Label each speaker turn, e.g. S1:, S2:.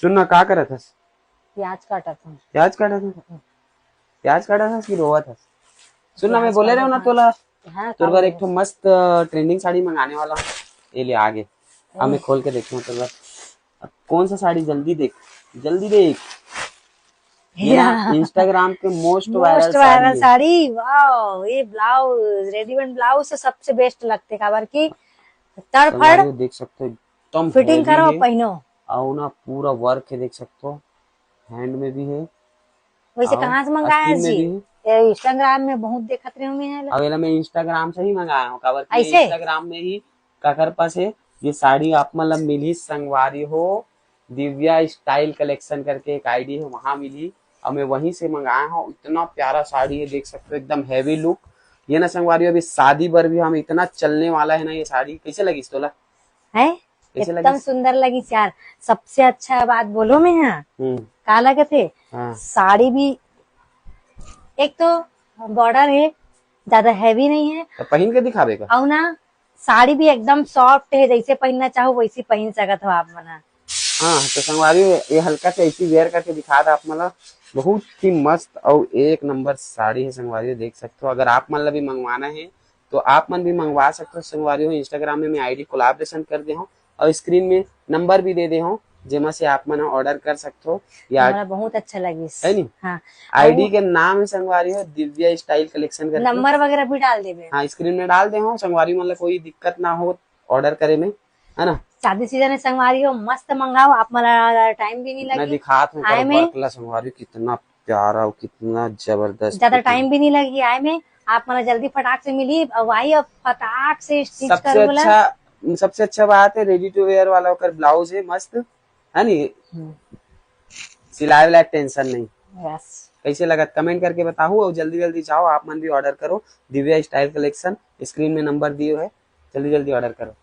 S1: सुन ना, का करत हस?
S2: प्याज काटा था।
S1: प्याज काटा था? प्याज काटा था कि रोवा था? सुन ना, मैं
S2: प्याज
S1: बोले रहा
S2: काटा
S1: हूँ ना
S2: था।
S1: तोला,
S2: हाँ,
S1: तोर
S2: का
S1: बार
S2: बोले
S1: एक
S2: रहे?
S1: ठो मस्त ट्रेंडिंग साड़ी मंगाने वाला हूँ। ये ले आगे। अब मैं खोल के देखता हूँ तोर बार। अब कौन सा साड़ी, जल्दी देख, जल्दी देख। ये ना इंस्टाग्राम के most viral
S2: most
S1: sari
S2: viral
S1: है।
S2: साड़ी, वाह! ये ब्लाउज, रेडीमेड ब्लाउज तो सबसे बेस्ट लगते काबर की तड़फड़
S1: संगवारी हो, देख सकते हो एकदम
S2: फिटिंग
S1: हैवी
S2: करो
S1: है।
S2: पहनो।
S1: और ना पूरा वर्क है, देख सकते हो। हैंड में भी है
S2: वैसे
S1: और
S2: कहाँ से मंगाया है
S1: आस्तीन में
S2: जी?
S1: भी है।
S2: ये इंस्टाग्राम में बहुत देखत रहे होंगे हैं
S1: अब ये ना मैं इंस्टाग्राम से ही मंगाया हूँ, काबर कि मैं
S2: ऐसे।
S1: इंस्टाग्राम में ही काकर पास है। ये साड़ी आप मतलब मिली संगवारी हो, दिव्या स्टाइल कलेक्शन करके एक आईडी है, वहां मिली। और मैं वहीं से मंगाया हूँ। इतना प्यारा साड़ी है, देख सकते हो, एकदम हैवी लुक। ये ना संगवारी हो, अभी शादी पर भी हम इतना चलने वाला है ना। ये साड़ी कैसे लगी तोला?
S2: है
S1: कैसे लगी?
S2: एकदम सुंदर लगी यार। सबसे अच्छा बात बोलो मैं यहाँ
S1: हम्म।
S2: का लगे थे।
S1: हाँ,
S2: साड़ी भी एक तो बॉर्डर है, ज्यादा हैवी नहीं है।
S1: तो पहन के दिखावेगा।
S2: और ना साड़ी भी एकदम सॉफ्ट है, जैसे पहनना चाहो वैसी पहन सकत हो आप मना।
S1: हाँ, तो संगवारी हो, ये हल्का से ऐसी वेयर करके दिखा था आप मतलब। बहुत ही मस्त और एक नंबर साड़ी है संगवारी हो, देख सकते हो। अगर आप मतलब भी मंगवाना है तो आप मन भी मंगवा सकते हो संगवारी हो। इंस्टाग्राम में मैं आईडी कोलाब्रेशन कर दे हूँ और स्क्रीन में नंबर भी दे दे हूँ, जेमा से आप मन ऑर्डर कर सकते हो। या
S2: हमारा बहुत अच्छा लगी।
S1: है नी,
S2: हाँ,
S1: आईडी
S2: और
S1: के नाम है संगवारी हो दिव्या स्टाइल कलेक्शन करके।
S2: नंबर वगैरह भी डाल देवे।
S1: हाँ, स्क्रीन में डाल दे हूँ संगवारी, मतलब कोई दिक्कत ना हो ऑर्डर करे में, है ना।
S2: शादी सीजन में संगवारी हो मस्त मंगाओ, आप मला टाइम भी नहीं
S1: मैं
S2: लगी
S1: दिखाता हूँ कर
S2: आए में।
S1: वर्क ला संगवारी, कितना प्यारा और कितना जबरदस्त
S2: ज्यादा
S1: फिटिंग।
S2: टाइम भी नहीं लगी आए में। आप मला जल्दी फटाक से मिली वही, अब फटाक से स्टिच
S1: सबसे
S2: कर बोला।
S1: अच्छा, सबसे अच्छा बात है रेडी टू वेयर वाला होकर ब्लाउज है मस्त, है नी। सिलाई वाला टेंशन नहीं।
S2: बस।
S1: कैसे लगा कमेंट करके बताओ और जल्दी जल्दी जाओ आप मन भी ऑर्डर करो। दिव्या स्टाइल कलेक्शन, स्क्रीन में नंबर दिए है, जल्दी जल्दी ऑर्डर करो।